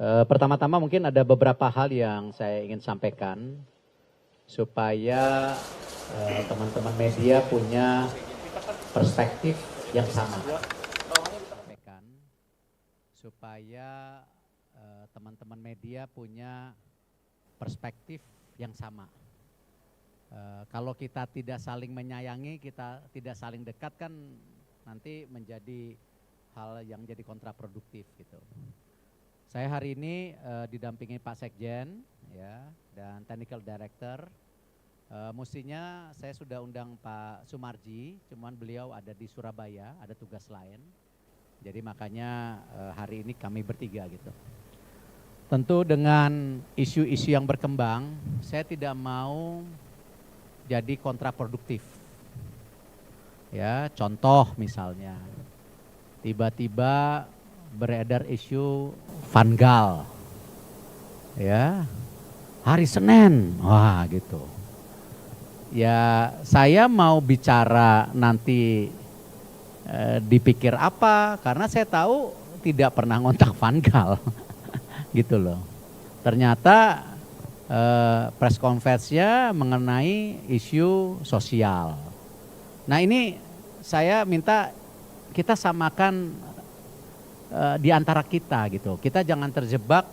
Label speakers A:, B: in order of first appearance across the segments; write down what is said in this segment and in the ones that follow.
A: Pertama-tama mungkin ada beberapa hal yang saya ingin sampaikan supaya teman-teman media punya perspektif yang sama. Supaya teman-teman media punya perspektif yang sama. Kalau kita tidak saling menyayangi, kita tidak saling dekat kan nanti menjadi hal yang jadi kontraproduktif gitu. Saya hari ini didampingi Pak Sekjen ya dan Technical Director. Mestinya saya sudah undang Pak Sumarji, cuman beliau ada di Surabaya, ada tugas lain. Jadi makanya hari ini kami bertiga gitu. Tentu dengan isu-isu yang berkembang, saya tidak mau jadi kontraproduktif. Ya, contoh misalnya, tiba-tiba beredar isu Van Gaal, ya, hari Senin, wah gitu. Ya, saya mau bicara nanti dipikir apa, karena saya tahu tidak pernah ngontak Van Gaal, gitu loh. Ternyata press conference-nya mengenai isu sosial. Nah ini saya minta kita samakan di antara kita gitu. Kita jangan terjebak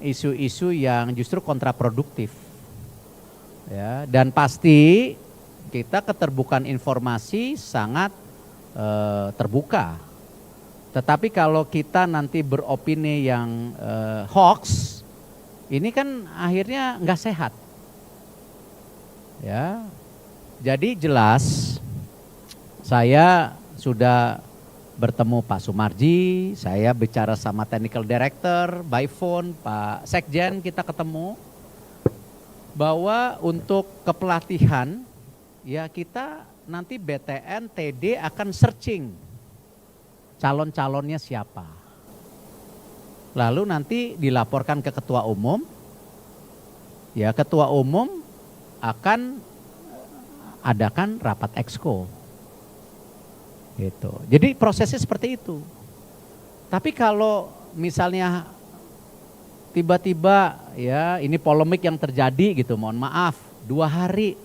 A: isu-isu yang justru kontraproduktif. Ya, dan pasti kita keterbukaan informasi sangat terbuka. Tetapi kalau kita nanti beropini yang hoax, ini kan akhirnya nggak sehat. Ya, jadi jelas saya sudah bertemu Pak Sumarji, saya bicara sama Technical Director, by phone, Pak Sekjen kita ketemu. Bahwa untuk kepelatihan, ya kita nanti BTN, TD akan searching calon-calonnya siapa. Lalu nanti dilaporkan ke ketua umum, ya ketua umum akan adakan rapat exco. Gitu. Jadi prosesnya seperti itu. Tapi kalau misalnya tiba-tiba ya ini polemik yang terjadi gitu, mohon maaf 2 hari,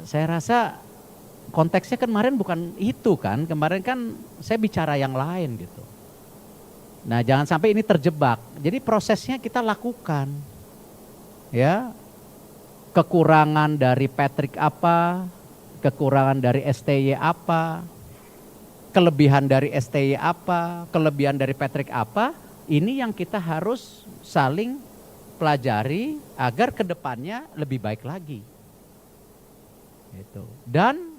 A: saya rasa konteksnya kemarin bukan itu kan, kemarin kan saya bicara yang lain gitu. Nah jangan sampai ini terjebak, jadi prosesnya kita lakukan ya, kekurangan dari Patrick apa, kekurangan dari STY apa, kelebihan dari STY apa, kelebihan dari Patrick apa, ini yang kita harus saling pelajari agar kedepannya lebih baik lagi. Gitu. Dan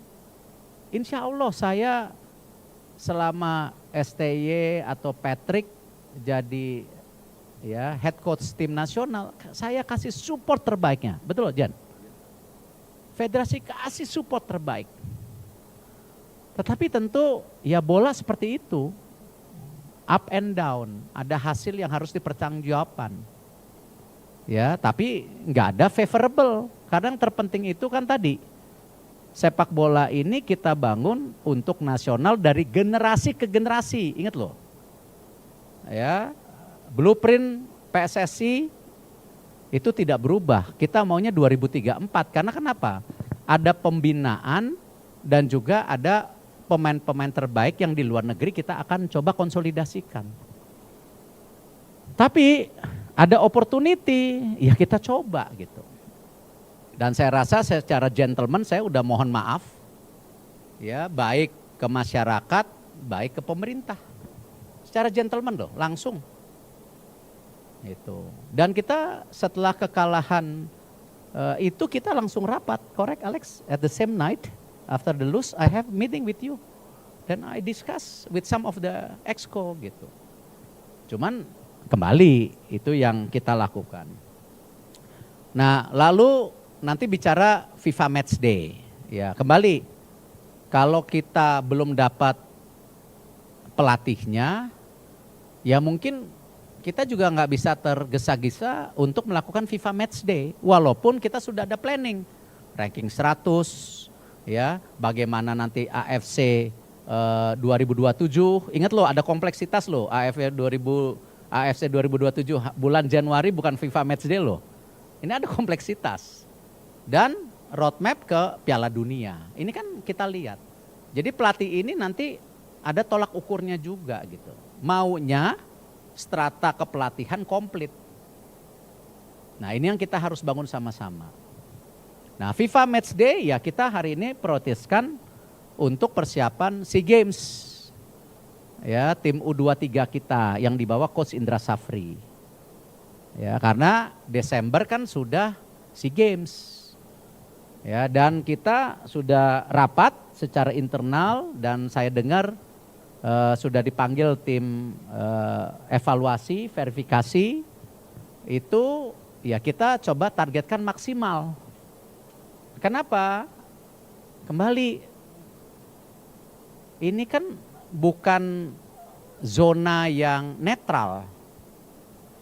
A: insya Allah saya selama STY atau Patrick jadi ya head coach tim nasional, saya kasih support terbaiknya, betul loh Jan? Federasi kasih support terbaik. Tetapi tentu ya bola seperti itu, up and down, ada hasil yang harus dipertanggungjawabkan. Ya, tapi nggak ada favorable. Kadang terpenting itu kan tadi, sepak bola ini kita bangun untuk nasional dari generasi ke generasi, ingat loh. Ya, blueprint PSSI itu tidak berubah. Kita maunya 2034 karena kenapa? Ada pembinaan dan juga ada pemain-pemain terbaik yang di luar negeri kita akan coba konsolidasikan. Tapi ada opportunity, ya kita coba gitu. Dan saya rasa secara gentleman saya udah mohon maaf, ya baik ke masyarakat, baik ke pemerintah. Secara gentleman loh, langsung. Itu. Dan kita setelah kekalahan itu kita langsung rapat, correct Alex? At the same night. After the lose, I have meeting with you. Then I discuss with some of the exco gitu. Cuman kembali itu yang kita lakukan. Nah lalu nanti bicara FIFA Match Day. Ya kembali, kalau kita belum dapat pelatihnya, ya mungkin kita juga nggak bisa tergesa-gesa untuk melakukan FIFA Match Day. Walaupun kita sudah ada planning, ranking 100, ya bagaimana nanti AFC 2027, ingat loh ada kompleksitas loh AFC AFC 2027 bulan Januari bukan FIFA Matchday loh. Ini ada kompleksitas. Dan roadmap ke Piala Dunia. Ini kan kita lihat. Jadi pelatih ini nanti ada tolak ukurnya juga gitu. Maunya strata kepelatihan komplit. Nah ini yang kita harus bangun sama-sama. Nah FIFA Matchday ya kita hari ini prioritaskan untuk persiapan SEA Games. Ya tim U23 kita yang dibawa Coach Indra Safri. Ya karena Desember kan sudah SEA Games. Ya dan kita sudah rapat secara internal dan saya dengar sudah dipanggil tim evaluasi, verifikasi. Itu ya kita coba targetkan maksimal. Kenapa? Kembali ini kan bukan zona yang netral,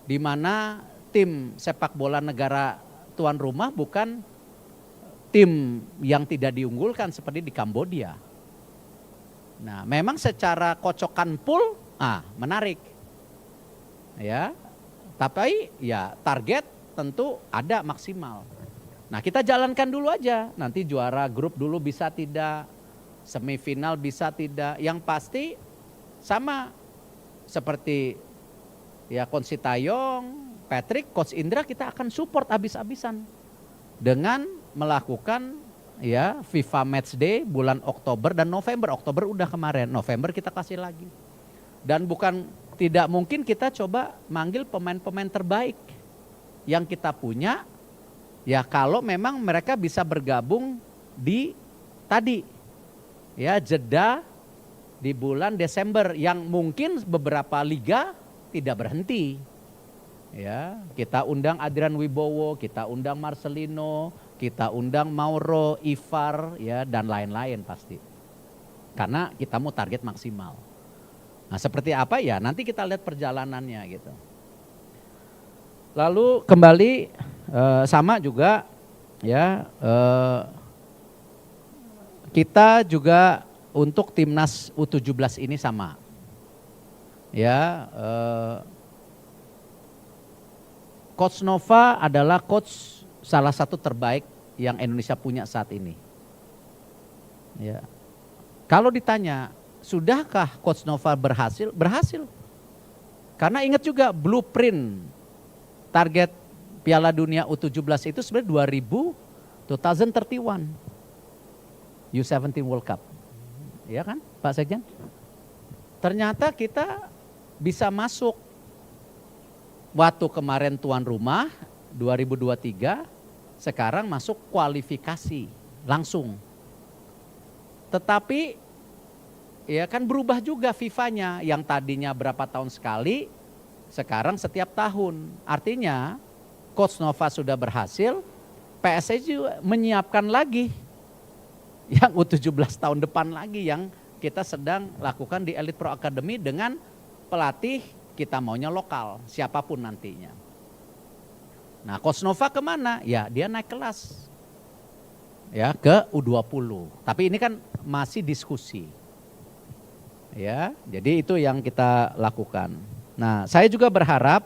A: di mana tim sepak bola negara tuan rumah bukan tim yang tidak diunggulkan seperti di Kambodia. Nah, memang secara kocokan pool, menarik, ya. Tapi ya target tentu ada maksimal. Nah, kita jalankan dulu aja. Nanti juara grup dulu bisa tidak, semifinal bisa tidak. Yang pasti sama seperti ya Coach Sintayong, Patrick, Coach Indra kita akan support habis-habisan dengan melakukan ya FIFA Matchday bulan Oktober dan November. Oktober udah kemarin, November kita kasih lagi. Dan bukan tidak mungkin kita coba manggil pemain-pemain terbaik yang kita punya. Ya kalau memang mereka bisa bergabung di tadi ya jeda di bulan Desember yang mungkin beberapa liga tidak berhenti. Ya, kita undang Adrian Wibowo, kita undang Marcelino, kita undang Mauro, Ivar, ya dan lain-lain pasti. Karena kita mau target maksimal. Nah, seperti apa ya? Nanti kita lihat perjalanannya gitu. Lalu kembali sama juga ya kita juga untuk timnas U17 ini sama. Ya, Coach Nova adalah coach salah satu terbaik yang Indonesia punya saat ini. Ya. Kalau ditanya, sudahkah Coach Nova berhasil? Berhasil. Karena ingat juga blueprint target Piala Dunia U17 itu sebenarnya 2031 U17 World Cup. Ya kan Pak Sekjen? Ternyata kita bisa masuk waktu kemarin tuan rumah 2023, sekarang masuk kualifikasi langsung. Tetapi ya kan berubah juga FIFA-nya yang tadinya berapa tahun sekali, sekarang setiap tahun. Artinya Coach Nova sudah berhasil, PSSI juga menyiapkan lagi yang U17 tahun depan lagi yang kita sedang lakukan di Elite Pro Academy dengan pelatih kita maunya lokal, siapapun nantinya. Nah Coach Nova kemana? Ya dia naik kelas. Ya ke U20. Tapi ini kan masih diskusi. Ya, jadi itu yang kita lakukan. Nah saya juga berharap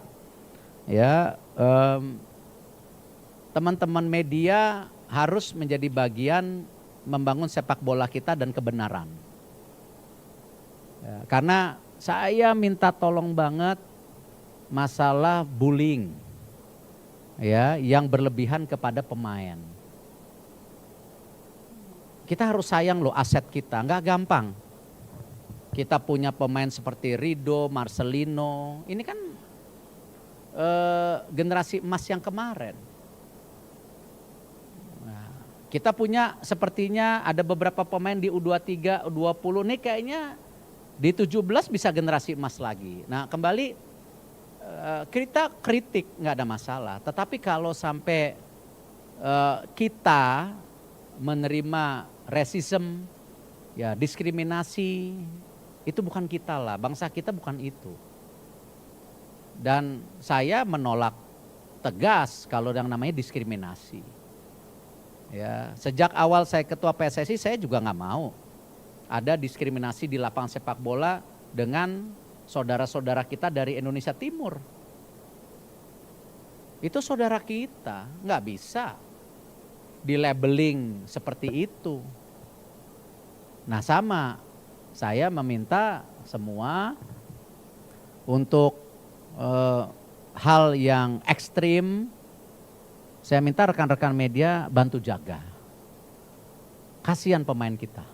A: ya teman-teman media harus menjadi bagian membangun sepak bola kita dan kebenaran. Ya, karena saya minta tolong banget masalah bullying ya yang berlebihan kepada pemain. Kita harus sayang loh aset kita, nggak gampang. Kita punya pemain seperti Rido, Marcelino, ini kan generasi emas yang kemarin. Nah, kita punya sepertinya ada beberapa pemain di U23, U20 nih kayaknya di 17 bisa generasi emas lagi. Nah kembali kita kritik nggak ada masalah. Tetapi kalau sampai kita menerima racism, ya diskriminasi, itu bukan kita lah. Bangsa kita bukan itu. Dan saya menolak tegas kalau yang namanya diskriminasi. Ya, sejak awal saya ketua PSSI saya juga nggak mau ada diskriminasi di lapangan sepak bola dengan saudara-saudara kita dari Indonesia Timur. Itu saudara kita, nggak bisa di-labeling seperti itu. Nah sama, saya meminta semua untuk hal yang ekstrim, saya minta rekan-rekan media bantu jaga. Kasihan pemain kita.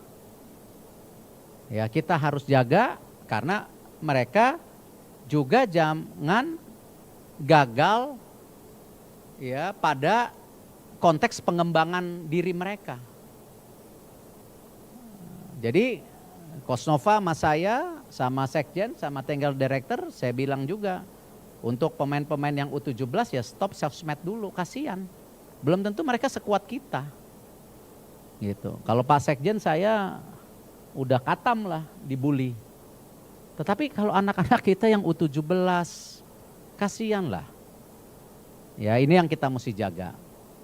A: Ya kita harus jaga karena mereka juga jangan gagal ya pada konteks pengembangan diri mereka. Jadi Coach Nova sama saya, sama Sekjen, sama Technical Director, saya bilang juga untuk pemain-pemain yang U17 ya stop sosmed dulu, kasihan. Belum tentu mereka sekuat kita. Gitu. Kalau Pak Sekjen saya udah katam lah dibully. Tetapi kalau anak-anak kita yang U17, kasihan lah. Ya ini yang kita mesti jaga.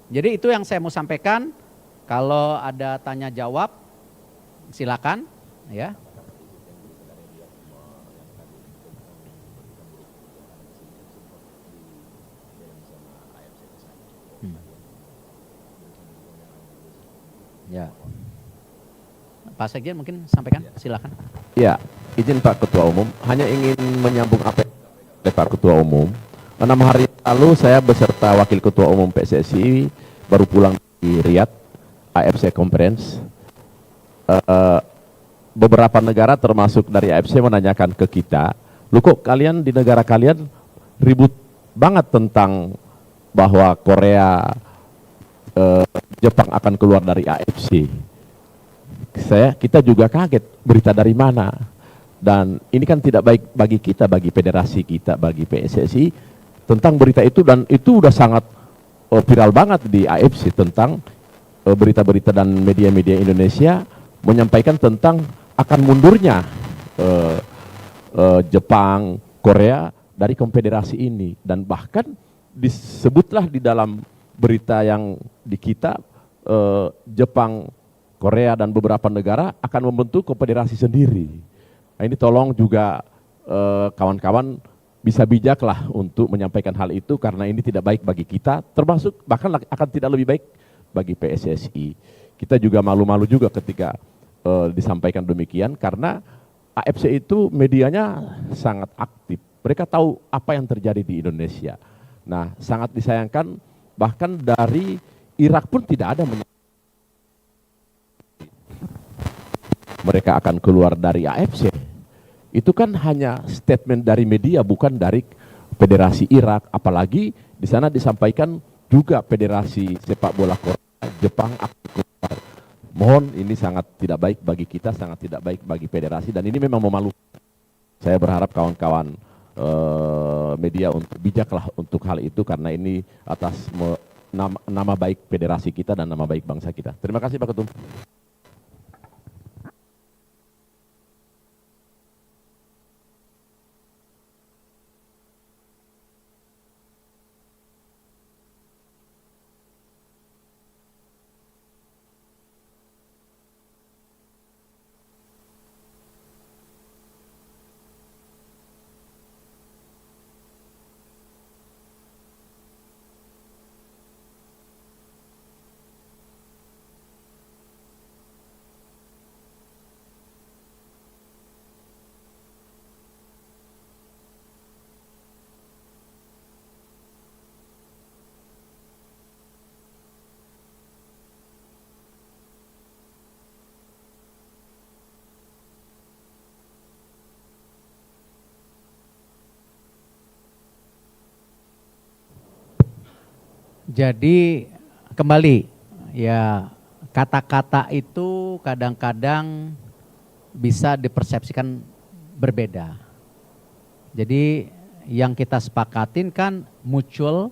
A: Jadi itu yang saya mau sampaikan. Kalau ada tanya jawab, silakan ya. Ya. Pak Sekjen mungkin sampaikan, silakan.
B: Ya, izin Pak Ketua Umum, hanya ingin menyambung apa yang oleh Pak Ketua Umum. 6 hari lalu saya beserta Wakil Ketua Umum PSSI baru pulang di Riyadh, AFC Conference. Beberapa negara termasuk dari AFC menanyakan ke kita, lu kok kalian di negara kalian ribut banget tentang bahwa Korea, Jepang akan keluar dari AFC. Kita juga kaget, berita dari mana? Dan ini kan tidak baik bagi kita, bagi federasi kita, bagi PSSI tentang berita itu, dan itu udah sangat viral banget di AFC tentang berita-berita dan media-media Indonesia menyampaikan tentang akan mundurnya Jepang, Korea dari konfederasi ini, dan bahkan disebutlah di dalam berita yang di kita Jepang, Korea dan beberapa negara akan membentuk konfederasi sendiri. Nah, ini tolong juga kawan-kawan bisa bijaklah untuk menyampaikan hal itu karena ini tidak baik bagi kita, termasuk bahkan akan tidak lebih baik bagi PSSI. Kita juga malu-malu juga ketika disampaikan demikian karena AFC itu medianya sangat aktif. Mereka tahu apa yang terjadi di Indonesia. Nah, sangat disayangkan bahkan dari Irak pun tidak ada mereka akan keluar dari AFC. Itu kan hanya statement dari media, bukan dari Federasi Irak. Apalagi di sana disampaikan juga Federasi Sepak Bola Korea, Jepang akan keluar. Mohon, ini sangat tidak baik bagi kita, sangat tidak baik bagi federasi, dan ini memang memalukan. Saya berharap kawan-kawan media untuk bijaklah untuk hal itu karena ini atas nama baik federasi kita dan nama baik bangsa kita. Terima kasih Pak Ketum.
A: Jadi kembali ya, kata-kata itu kadang-kadang bisa dipersepsikan berbeda. Jadi yang kita sepakatin kan mutual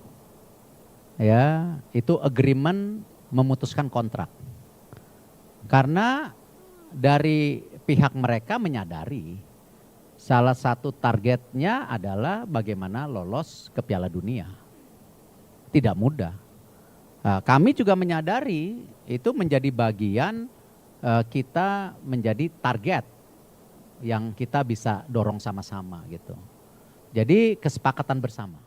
A: ya, itu agreement memutuskan kontrak. Karena dari pihak mereka menyadari salah satu targetnya adalah bagaimana lolos ke Piala Dunia. Tidak mudah. Kami juga menyadari itu menjadi bagian kita menjadi target yang kita bisa dorong sama-sama gitu. Jadi kesepakatan bersama.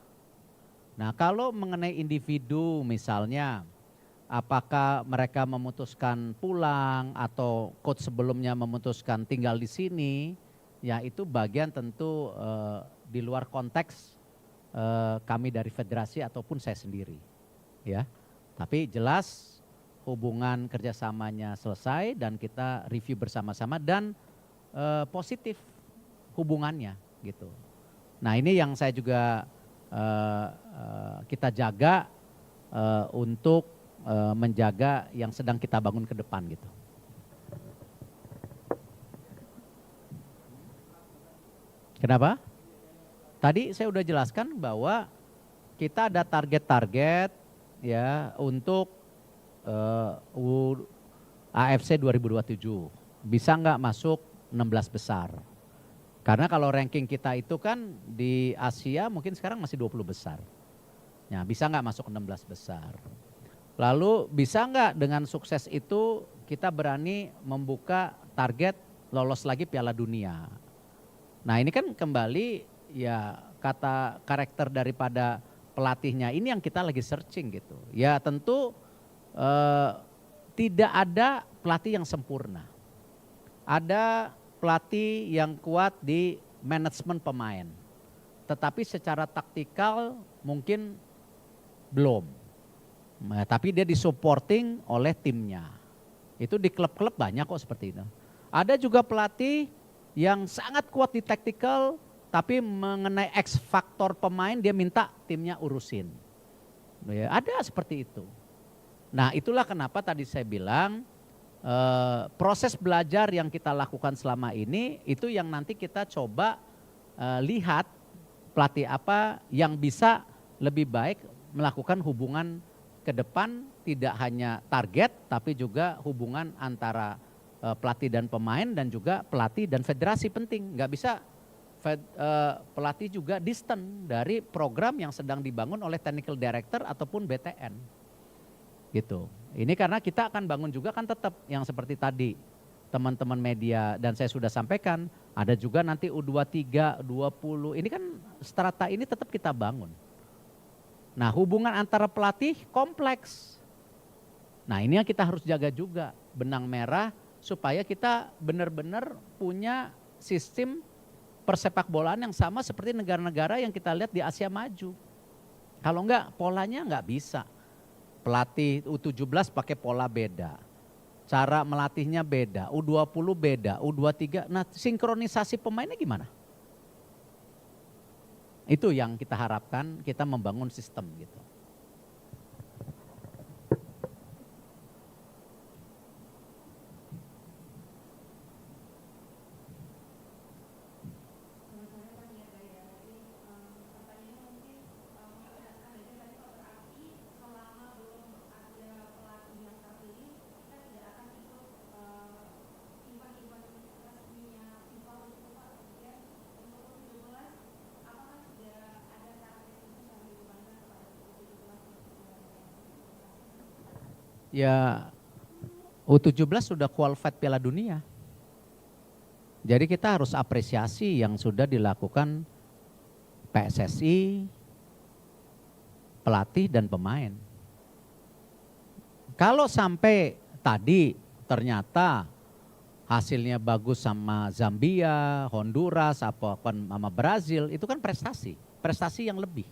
A: Nah kalau mengenai individu misalnya, apakah mereka memutuskan pulang atau coach sebelumnya memutuskan tinggal di sini, ya itu bagian tentu di luar konteks kami dari federasi ataupun saya sendiri. Ya, tapi jelas hubungan kerjasamanya selesai dan kita review bersama-sama dan positif hubungannya gitu. Nah ini yang saya juga kita jaga untuk menjaga yang sedang kita bangun ke depan gitu. Kenapa? Tadi saya udah jelaskan bahwa kita ada target-target ya untuk AFC 2027. Bisa nggak masuk 16 besar? Karena kalau ranking kita itu kan di Asia mungkin sekarang masih 20 besar. Ya, bisa nggak masuk 16 besar? Lalu bisa nggak dengan sukses itu kita berani membuka target lolos lagi Piala Dunia? Nah ini kan kembali ya kata karakter daripada pelatihnya ini yang kita lagi searching gitu. Ya tentu tidak ada pelatih yang sempurna. Ada pelatih yang kuat di manajemen pemain. Tetapi secara taktikal mungkin belum. Nah, tapi dia disupporting oleh timnya. Itu di klub-klub banyak kok seperti itu. Ada juga pelatih yang sangat kuat di taktikal tapi mengenai X faktor pemain dia minta timnya urusin. Ya, ada seperti itu. Nah itulah kenapa tadi saya bilang proses belajar yang kita lakukan selama ini itu yang nanti kita coba lihat pelatih apa yang bisa lebih baik melakukan hubungan ke depan, tidak hanya target tapi juga hubungan antara pelatih dan pemain dan juga pelatih dan federasi penting. Nggak bisa pelatih juga distant dari program yang sedang dibangun oleh technical director ataupun BTN. Gitu. Ini karena kita akan bangun juga kan tetap yang seperti tadi teman-teman media dan saya sudah sampaikan ada juga nanti U23, 20 ini kan strata ini tetap kita bangun. Nah hubungan antara pelatih kompleks. Nah ini yang kita harus jaga juga benang merah supaya kita benar-benar punya sistem persepak bolaan yang sama seperti negara-negara yang kita lihat di Asia maju. Kalau enggak polanya enggak bisa. Pelatih U17 pakai pola beda. Cara melatihnya beda, U20 beda, U23. Nah sinkronisasi pemainnya gimana? Itu yang kita harapkan kita membangun sistem gitu. Ya U17 sudah qualified Piala Dunia. Jadi kita harus apresiasi yang sudah dilakukan PSSI, pelatih dan pemain. Kalau sampai tadi ternyata hasilnya bagus sama Zambia, Honduras, apapun sama Brazil, itu kan prestasi, prestasi yang lebih.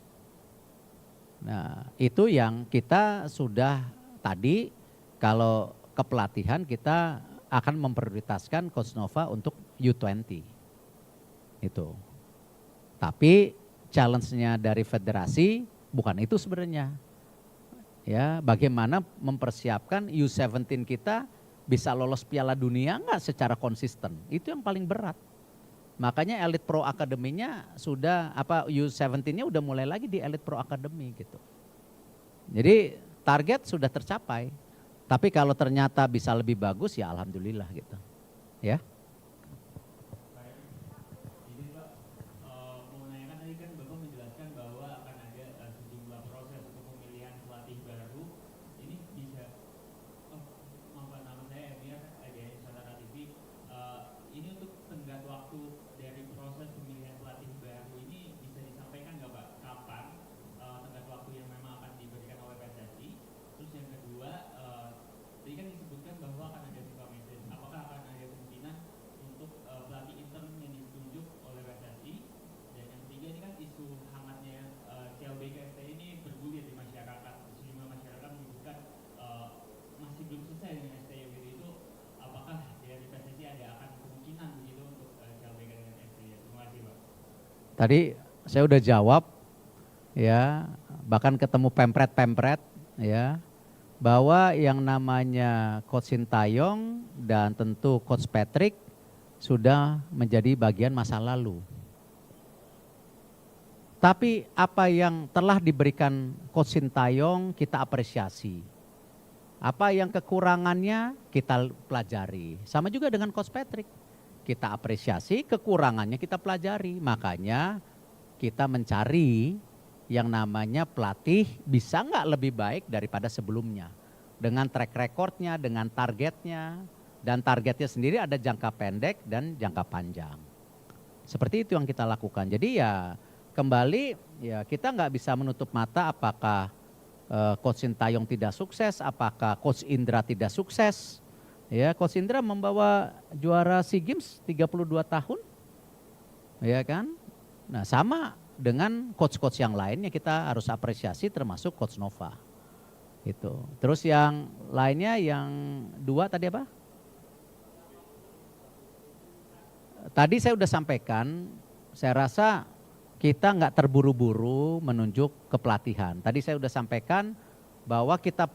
A: Nah, itu yang kita sudah tadi kalau kepelatihan kita akan memprioritaskan Coach Nova untuk U20. Itu. Tapi challenge-nya dari federasi bukan itu sebenarnya. Ya, bagaimana mempersiapkan U17 kita bisa lolos Piala Dunia enggak secara konsisten. Itu yang paling berat. Makanya Elite Pro Academy-nya sudah U17-nya udah mulai lagi di Elite Pro Academy gitu. Jadi target sudah tercapai. Tapi kalau ternyata bisa lebih bagus ya alhamdulillah gitu. Ya.
C: Ini Pak, mau menanyakan tadi kan Bapak menjelaskan bahwa akan ada sejumlah proses untuk pemilihan pelatih baru. Ini bisa, maaf nama saya Emir, IDN Nusantara TV. Ini untuk tenggat waktu
A: Tadi saya udah jawab ya, bahkan ketemu pempret ya, bahwa yang namanya Coach Sintayong dan tentu Coach Patrick sudah menjadi bagian masa lalu. Tapi apa yang telah diberikan Coach Sintayong kita apresiasi. Apa yang kekurangannya kita pelajari. Sama juga dengan Coach Patrick. Kita apresiasi, kekurangannya kita pelajari. Makanya kita mencari yang namanya pelatih bisa nggak lebih baik daripada sebelumnya. Dengan track recordnya, dengan targetnya. Dan targetnya sendiri ada jangka pendek dan jangka panjang. Seperti itu yang kita lakukan. Jadi ya kembali ya kita nggak bisa menutup mata apakah Coach Sintayong tidak sukses, apakah Coach Indra tidak sukses. Ya, Coach Indra membawa juara SEA Games 32 tahun. Ya kan? Nah, sama dengan coach-coach yang lainnya kita harus apresiasi termasuk Coach Nova. Itu. Terus yang lainnya yang dua tadi apa? Tadi saya udah sampaikan, saya rasa kita nggak terburu-buru menunjuk kepelatihan. Tadi saya udah sampaikan bahwa kita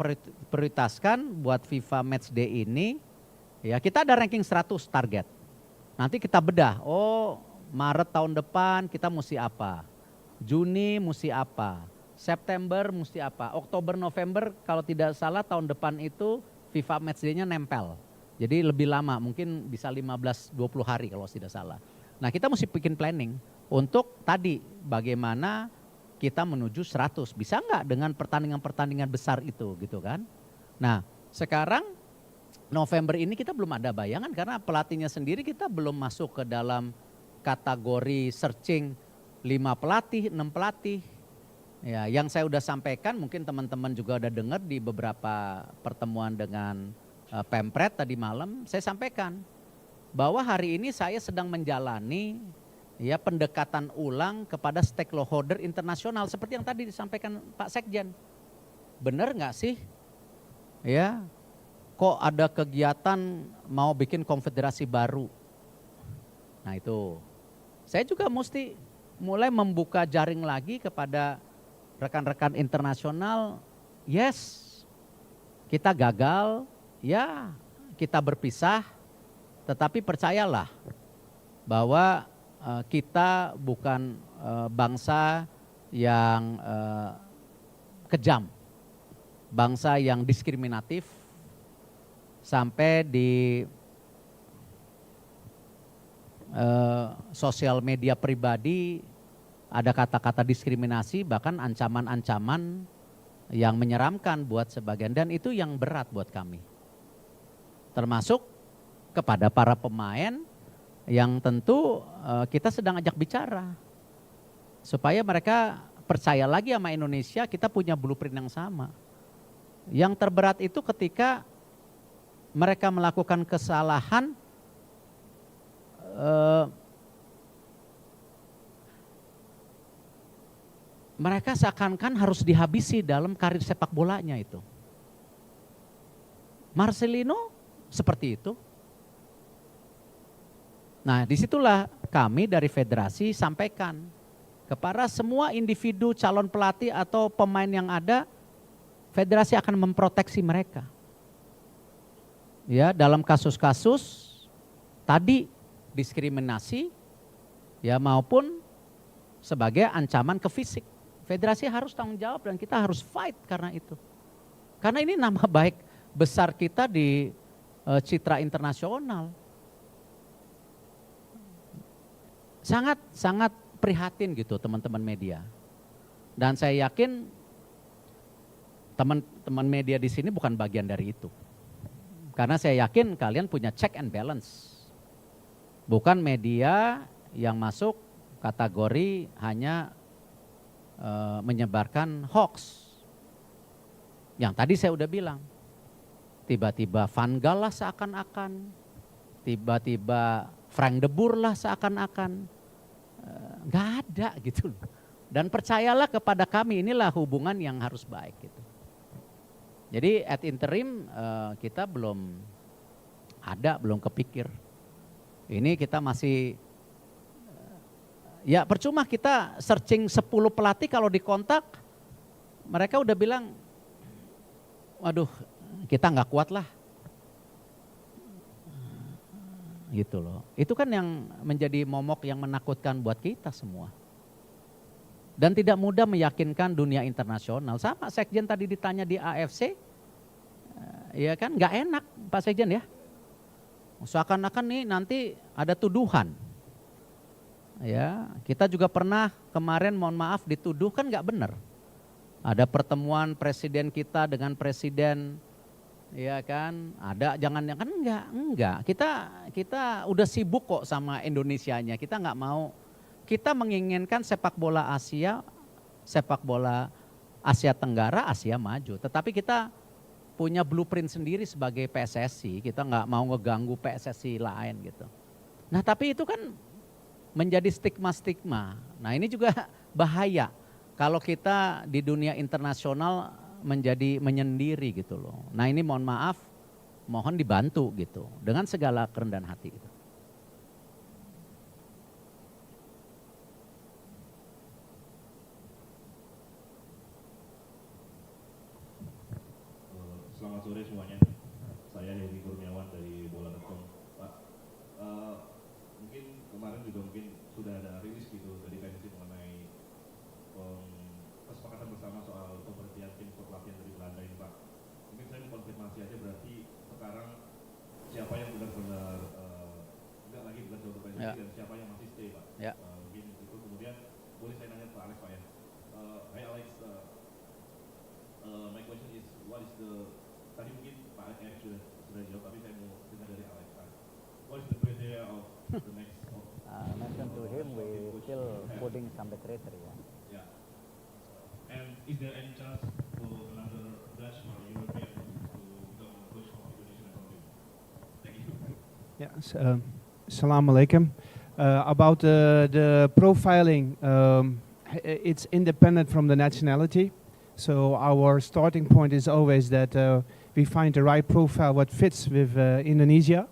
A: prioritaskan buat FIFA Matchday ini, ya kita ada ranking 100 target. Nanti kita bedah, oh Maret tahun depan kita mesti apa, Juni mesti apa, September mesti apa, Oktober, November kalau tidak salah tahun depan itu FIFA Matchday-nya nempel. Jadi lebih lama, mungkin bisa 15-20 hari kalau tidak salah. Nah kita mesti bikin planning untuk tadi bagaimana kita menuju 100. Bisa nggak dengan pertandingan-pertandingan besar itu gitu kan. Nah sekarang November ini kita belum ada bayangan karena pelatihnya sendiri kita belum masuk ke dalam kategori searching 5 pelatih, 6 pelatih. Ya, yang saya udah sampaikan mungkin teman-teman juga udah dengar di beberapa pertemuan dengan Pempret tadi malam, saya sampaikan bahwa hari ini saya sedang menjalani ya pendekatan ulang kepada stakeholder internasional seperti yang tadi disampaikan Pak Sekjen. Benar nggak sih? Ya, kok ada kegiatan mau bikin konfederasi baru? Nah itu, saya juga mesti mulai membuka jaring lagi kepada rekan-rekan internasional. Yes, kita gagal, ya kita berpisah, tetapi percayalah bahwa kita bukan bangsa yang kejam, bangsa yang diskriminatif sampai di sosial media pribadi ada kata-kata diskriminasi bahkan ancaman-ancaman yang menyeramkan buat sebagian dan itu yang berat buat kami. Termasuk kepada para pemain yang tentu kita sedang ajak bicara supaya mereka percaya lagi sama Indonesia kita punya blueprint yang sama. Yang terberat itu ketika mereka melakukan kesalahan mereka seakan-akan harus dihabisi dalam karir sepak bolanya itu. Marcelino seperti itu. Nah disitulah kami dari federasi sampaikan kepada semua individu calon pelatih atau pemain yang ada, federasi akan memproteksi mereka. Ya dalam kasus-kasus tadi diskriminasi ya maupun sebagai ancaman ke fisik. Federasi harus tanggung jawab dan kita harus fight karena itu. Karena ini nama baik besar kita di citra internasional. Sangat prihatin gitu teman-teman media. Dan saya yakin teman-teman media di sini bukan bagian dari itu. Karena saya yakin kalian punya check and balance. Bukan media yang masuk kategori hanya menyebarkan hoax. Yang tadi saya udah bilang. Tiba-tiba Van Gaal lah seakan-akan, tiba-tiba Frank de Boer lah seakan-akan, nggak ada gitu. Dan percayalah kepada kami inilah hubungan yang harus baik gitu. Jadi at interim kita belum ada, belum kepikir. Ini kita masih Ya percuma kita searching 10 pelatih kalau dikontak mereka udah bilang, waduh kita nggak kuat lah. Gitu loh. Itu kan yang menjadi momok yang menakutkan buat kita semua. Dan tidak mudah meyakinkan dunia internasional. Sama Sekjen tadi ditanya di AFC, ya kan nggak enak Pak Sekjen ya. Seakan-akan nih nanti ada tuduhan. Ya, kita juga pernah kemarin mohon maaf dituduh kan nggak benar. Ada pertemuan presiden kita dengan presiden, ya kan, ada jangan enggak. Kita udah sibuk kok sama Indonesianya. Kita nggak mau. Kita menginginkan sepak bola Asia Tenggara, Asia maju. Tetapi kita punya blueprint sendiri sebagai PSSI. Kita nggak mau ngeganggu PSSI lain gitu. Nah tapi itu kan menjadi stigma-stigma. Nah ini juga bahaya kalau kita di dunia internasional menjadi menyendiri gitu loh. Nah ini mohon maaf, mohon dibantu gitu dengan segala kerendahan hati. Gitu.
D: Selamat sore semuanya. Saya Heri Kurniawan dari bola.com. Pak, mungkin kemarin juga sudah ada rilis gitu dari PSSI mengenai kesepakatan bersama soal pemberhentian tim pelatihan dari Belanda ini, Pak. Mungkin saya mau konfirmasi aja, berarti sekarang siapa yang benar-benar enggak lagi bekerja untuk PSSI dan siapa yang masih stay, Pak?
A: Ya.
D: Mungkin itu kemudian boleh saya nanya Pak Alex, Pak ya. Hi Alex, my question is what is the tadi mungkin Pak Alex sudah jawab, tapi saya mau dengar dari Alex, Pak. What is the criteria of the next of
A: Mention to him, we still putting some criteria.
D: Yeah. And is there any chance for another Dutch or European to become a coach of Indonesian national team? Thank you.
E: Yes, Assalamu alaikum. About the profiling, it's independent from the nationality. So our starting point is always that we find the right profile what fits with Indonesia.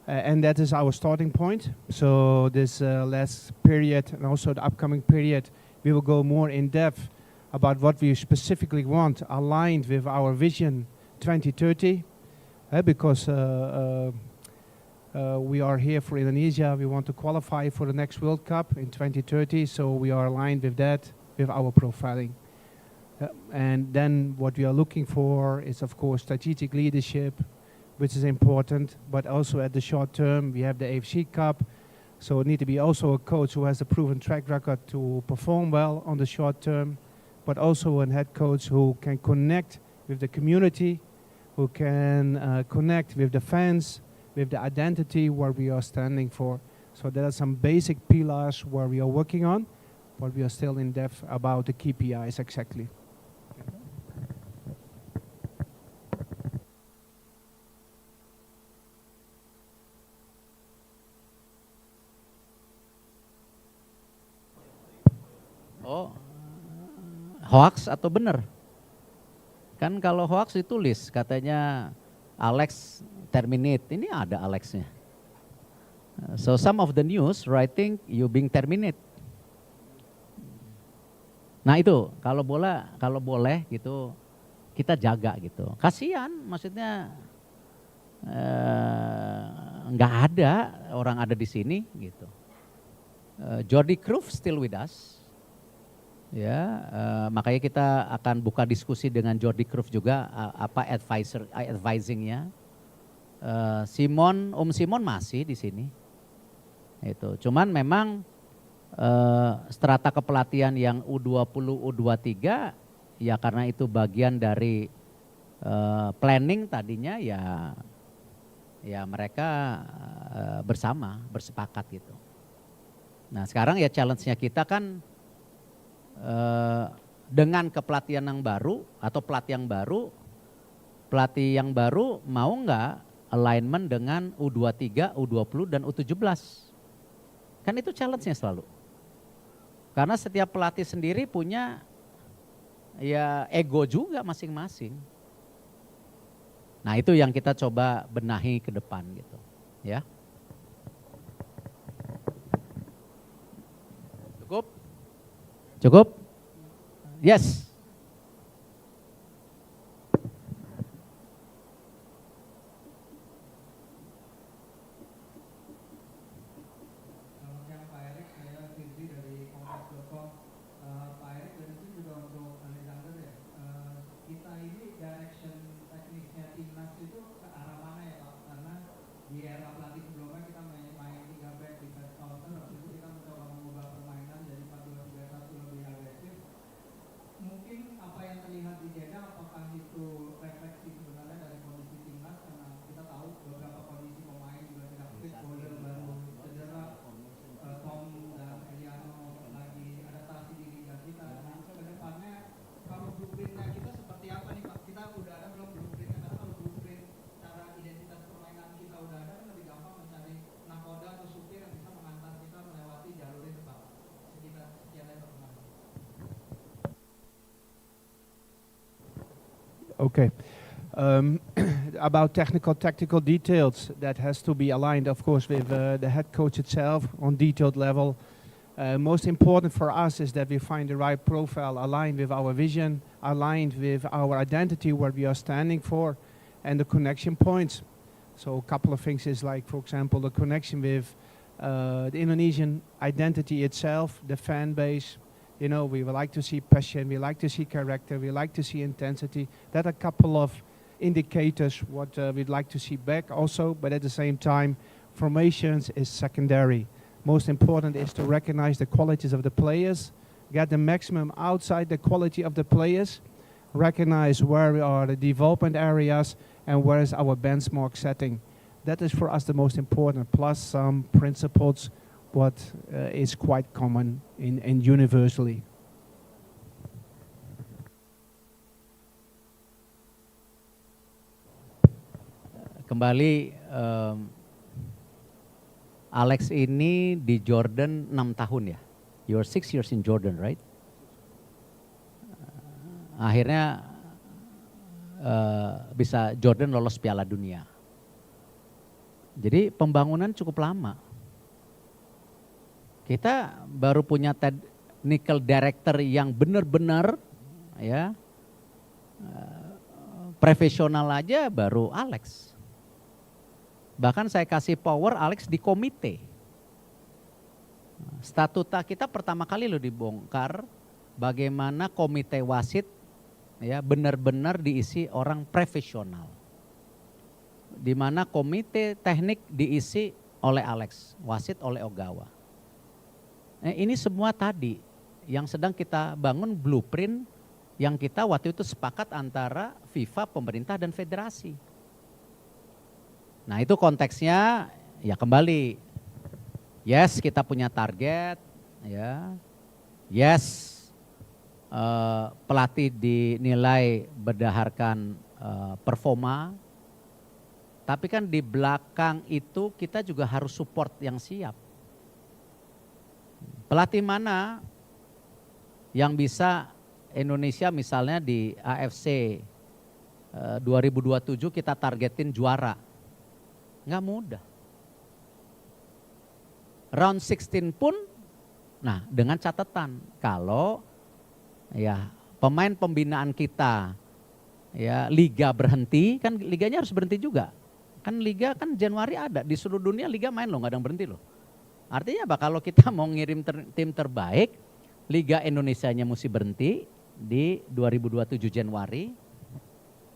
E: And that is our starting point. So this last period and also the upcoming period, we will go more in depth about what we specifically want, aligned with our vision 2030, because we are here for Indonesia. We want to qualify for the next World Cup in 2030, so we are aligned with that, with our profiling. And then what we are looking for is, of course, strategic leadership, which is important, but also at the short term, we have the AFC Cup. So it need to be also a coach who has a proven track record to perform well on the short term, but also a head coach who can connect with the community, who can connect with the fans, with the identity where we are standing for. So there are some basic pillars where we are working on, but we are still in depth about the KPIs exactly.
A: Oh, hoax atau benar? Kan kalau hoax ditulis katanya Alex terminate, ini ada Alexnya. So some of the news writing you being terminate. Nah itu kalau boleh gitu kita jaga gitu. Kasihan maksudnya nggak ada orang ada di sini gitu. Jordi Cruyff still with us. Ya, makanya kita akan buka diskusi dengan Jordi Cruyff juga apa advisingnya. Simon masih di sini. Itu. Cuman memang strata kepelatihan yang U20, U23 ya karena itu bagian dari planning tadinya ya mereka bersepakat gitu. Nah, sekarang ya challenge-nya kita kan dengan kepelatihan yang baru atau pelatih yang baru mau nggak alignment dengan U23, U20 dan U17. Kan itu challenge-nya selalu. Karena setiap pelatih sendiri punya ya ego juga masing-masing. Nah itu yang kita coba benahi ke depan gitu ya. Cukup? Yes.
F: Selamat siang Pak Erik, saya Firzi dari Kompas.com. Pak Erik, dan itu juga untuk Alexander ya. Kita ini direction teknisnya timnas itu ke arah mana ya Pak? Karena di era pelatih sebelumnya kita main 3 back di fast counter, habis itu kita mencoba mengubah permainan dari 4-2-3-1 lebih agresif. Mungkin apa yang terlihat di Jeddah, apakah itu refleksi sebenarnya dari kondisi timnas? Karena kita tahu beberapa kondisi pemain juga tidak fit, Boyle baru cedera, Tom dan Eliano lagi adaptasi di liga kita. Nah, ke depannya kalau blueprintnya kita seperti apa nih Pak? Kita udah ada belum blueprintnya? Karena kalau blueprint cara identitas permainan kita udah ada, kan lebih gampang mencari nakoda atau supir yang bisa mengantar kita melewati jalur itu Pak. Sekian aja Pak.
E: Okay. About technical, tactical details, that has to be aligned, of course, with the head coach itself on detailed level. Most important for us is that we find the right profile aligned with our vision, aligned with our identity, what we are standing for, and the connection points. So a couple of things is like, for example, the connection with the Indonesian identity itself, the fan base. You know, we would like to see passion, we like to see character, we like to see intensity. That are a couple of indicators what we'd like to see back also, but at the same time, formations is secondary. Most important is to recognize the qualities of the players, get the maximum outside the quality of the players, recognize where are the development areas and where is our benchmark setting. That is for us the most important, plus some principles what is quite common in universally.
A: Kembali, Alex ini di Jordan 6 tahun ya. You're 6 years in Jordan, right? Akhirnya bisa Jordan lolos Piala Dunia. Jadi pembangunan cukup lama. Kita baru punya technical director yang benar-benar ya profesional aja baru Alex. Bahkan saya kasih power Alex di komite. Statuta kita pertama kali loh dibongkar bagaimana komite wasit ya benar-benar diisi orang profesional. Di mana komite teknik diisi oleh Alex, wasit oleh Ogawa. Ini semua tadi yang sedang kita bangun blueprint yang kita waktu itu sepakat antara FIFA, pemerintah dan federasi. Nah itu konteksnya ya kembali, yes kita punya target, ya, yes pelatih dinilai berdasarkan performa, tapi kan di belakang itu kita juga harus support yang siap. Pelatih mana yang bisa Indonesia misalnya di AFC 2027 kita targetin juara? Nggak mudah. Round 16 pun, nah dengan catatan kalau ya pemain pembinaan kita ya liga berhenti, kan liganya harus berhenti juga. Kan liga kan Januari ada, di seluruh dunia liga main loh, nggak ada yang berhenti loh. Artinya apa? Kalau kita mau ngirim tim terbaik, Liga Indonesianya mesti berhenti di 2027 Januari.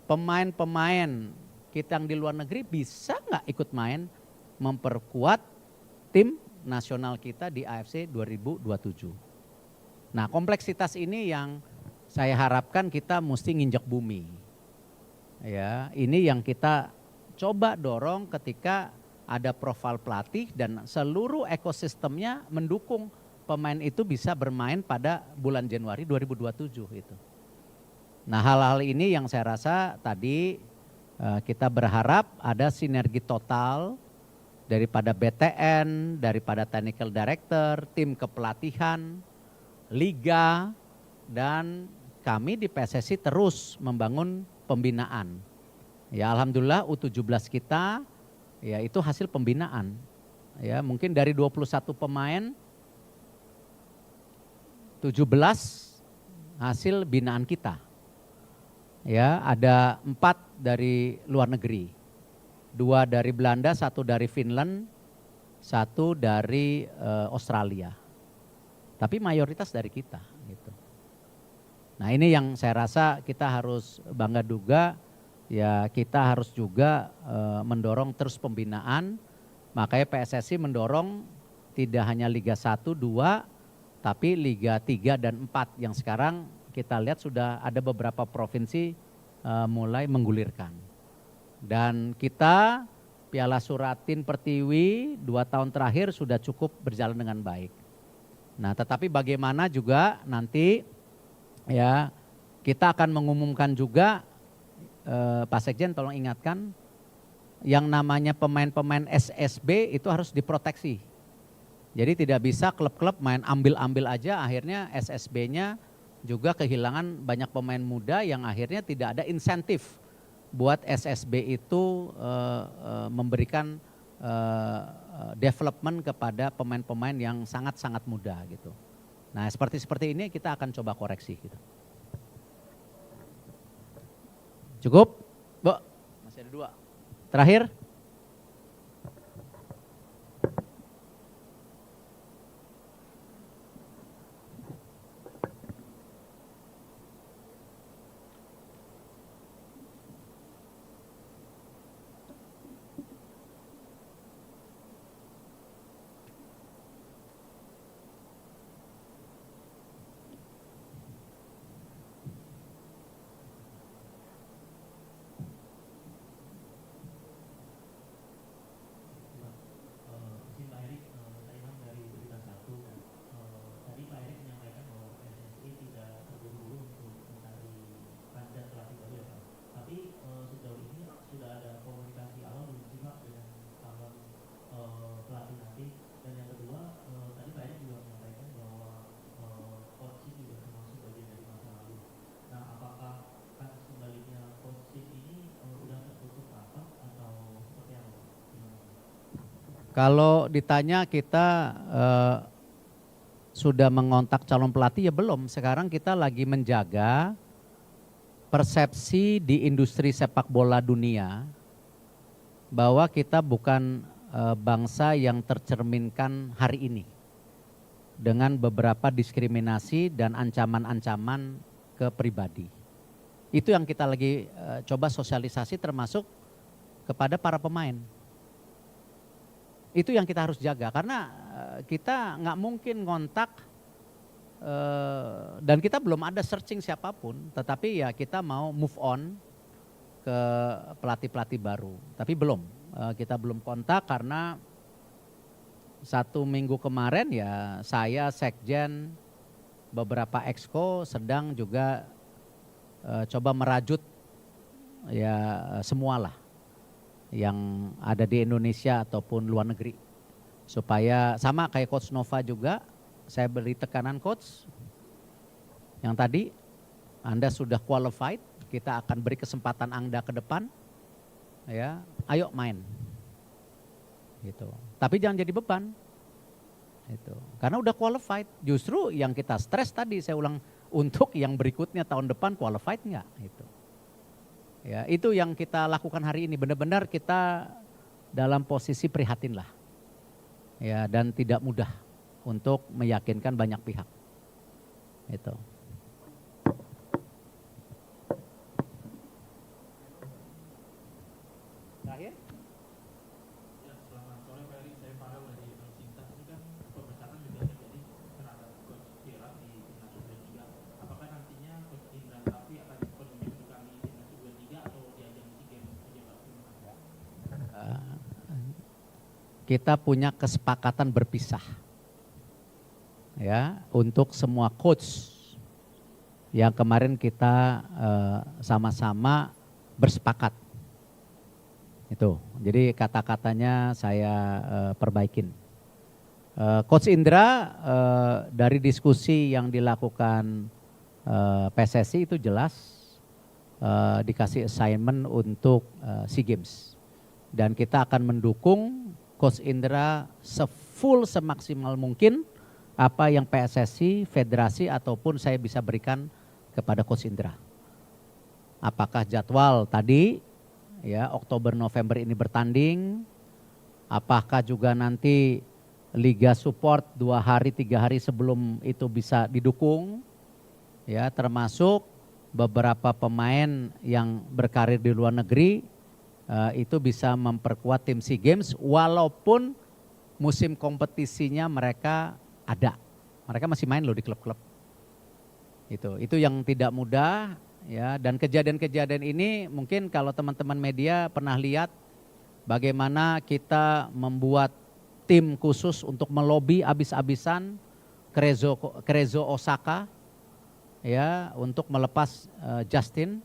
A: Pemain-pemain kita yang di luar negeri bisa nggak ikut main memperkuat tim nasional kita di AFC 2027. Nah kompleksitas ini yang saya harapkan kita mesti nginjak bumi. Ya, ini yang kita coba dorong ketika ada profil pelatih dan seluruh ekosistemnya mendukung pemain itu bisa bermain pada bulan Januari 2027 itu. Nah hal-hal ini yang saya rasa tadi kita berharap ada sinergi total daripada BTN, daripada technical director, tim kepelatihan, liga, dan kami di PSSI terus membangun pembinaan. Ya alhamdulillah U17 kita ya itu hasil pembinaan. Ya mungkin dari 21 pemain 17 hasil binaan kita. Ya, ada 4 dari luar negeri. 2 dari Belanda, 1 dari Finland, 1 dari Australia. Tapi mayoritas dari kita gitu. Nah, ini yang saya rasa kita harus bangga juga, ya kita harus juga mendorong terus pembinaan. Makanya PSSI mendorong tidak hanya Liga 1, 2, tapi Liga 3 dan 4 yang sekarang kita lihat sudah ada beberapa provinsi mulai menggulirkan. Dan kita Piala Suratin Pertiwi 2 tahun terakhir sudah cukup berjalan dengan baik. Nah, tetapi bagaimana juga nanti ya kita akan mengumumkan juga, Pak Sekjen tolong ingatkan, yang namanya pemain-pemain SSB itu harus diproteksi. Jadi tidak bisa klub-klub main ambil-ambil aja, akhirnya SSB-nya juga kehilangan banyak pemain muda yang akhirnya tidak ada insentif buat SSB itu memberikan development kepada pemain-pemain yang sangat-sangat muda gitu. Nah, seperti ini kita akan coba koreksi gitu. Cukup? Bu, masih ada 2. Terakhir?
C: Izin Pak Erik, saya Imam dari Berita Satu. Tadi Pak Erik menyampaikan bahwa PSSI tidak terburu-buru untuk mencari kandidat pelatih baru ya Pak. Tapi sejauh ini sudah ada komunikasi awal belum sih Pak dengan calon pelatih nanti? Dan yang kedua, tadi Pak Erik juga menyampaikan bahwa coaching juga termasuk bagian dari masa lalu. Nah, apakah kasus kembalinya coaching ini sudah tertutup rapat atau seperti apa Pak?
A: Kalau ditanya kita sudah mengontak calon pelatih ya belum. Sekarang kita lagi menjaga persepsi di industri sepak bola dunia bahwa kita bukan bangsa yang tercerminkan hari ini dengan beberapa diskriminasi dan ancaman-ancaman ke pribadi. Itu yang kita lagi coba sosialisasi termasuk kepada para pemain. Itu yang kita harus jaga karena kita nggak mungkin ngontak dan kita belum ada searching siapapun, tetapi ya kita mau move on ke pelatih-pelatih baru. Tapi belum, kita belum kontak karena 1 minggu kemarin ya saya, Sekjen, beberapa exco sedang juga coba merajut ya semualah yang ada di Indonesia ataupun luar negeri. Supaya sama kayak Coach Nova juga, saya beri tekanan Coach, yang tadi Anda sudah qualified, kita akan beri kesempatan Anda ke depan, ya, ayo main. Gitu. Tapi jangan jadi beban. Gitu. Karena udah qualified, justru yang kita stres tadi, saya ulang, untuk yang berikutnya tahun depan qualified enggak? Gitu. Ya, itu yang kita lakukan hari ini, benar-benar kita dalam posisi prihatin lah. Ya, dan tidak mudah untuk meyakinkan banyak pihak. Itu. Terakhir?
C: Ya, selamat sore Pak Erik, saya Farel dari Sintas. Ini kan pemecatan juga terjadi terhadap Coach Gerard di Timnas U23. Apakah nantinya Coach Indra Safri akan diperlukan di Timnas U23 atau di ajang SEA Games saja Pak?
A: Kita punya kesepakatan berpisah. Ya, untuk semua coach yang kemarin kita sama-sama bersepakat. Itu. Jadi kata-katanya saya perbaikin. Coach Indra dari diskusi yang dilakukan PSSI itu jelas dikasih assignment untuk SEA Games. Dan kita akan mendukung Coach Indra sefull semaksimal mungkin apa yang PSSI, federasi ataupun saya bisa berikan kepada Coach Indra. Apakah jadwal tadi ya Oktober November ini bertanding, apakah juga nanti liga support 2 hari 3 hari sebelum itu bisa didukung, ya termasuk beberapa pemain yang berkarir di luar negeri itu bisa memperkuat tim SEA Games walaupun musim kompetisinya mereka ada, mereka masih main loh di klub-klub. Itu yang tidak mudah ya, dan kejadian-kejadian ini mungkin kalau teman-teman media pernah lihat bagaimana kita membuat tim khusus untuk melobi abis-abisan Cerezo Osaka ya untuk melepas Justin,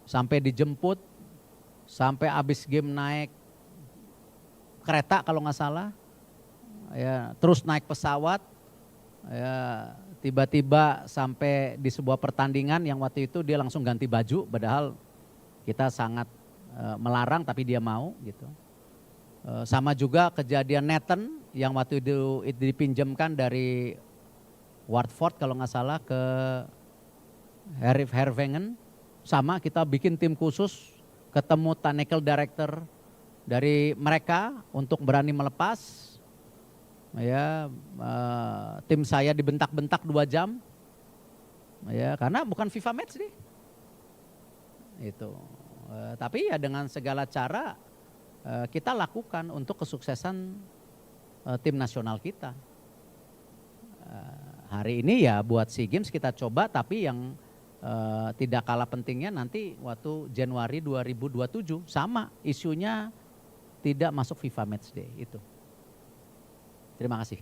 A: sampai dijemput, sampai abis game naik kereta kalau nggak salah, ya terus naik pesawat, ya tiba-tiba sampai di sebuah pertandingan yang waktu itu dia langsung ganti baju, padahal kita sangat melarang tapi dia mau gitu. Sama juga kejadian Nathan yang waktu itu dipinjamkan dari Watford kalau nggak salah ke Hervengen, sama kita bikin tim khusus, ketemu technical director dari mereka untuk berani melepas. Ya, tim saya dibentak-bentak 2 jam, ya karena bukan FIFA match nih. Itu, tapi ya dengan segala cara kita lakukan untuk kesuksesan tim nasional kita. Hari ini ya buat SEA Games kita coba, tapi yang tidak kalah pentingnya nanti waktu Januari 2027 sama isunya tidak masuk FIFA Matchday itu. Terima kasih.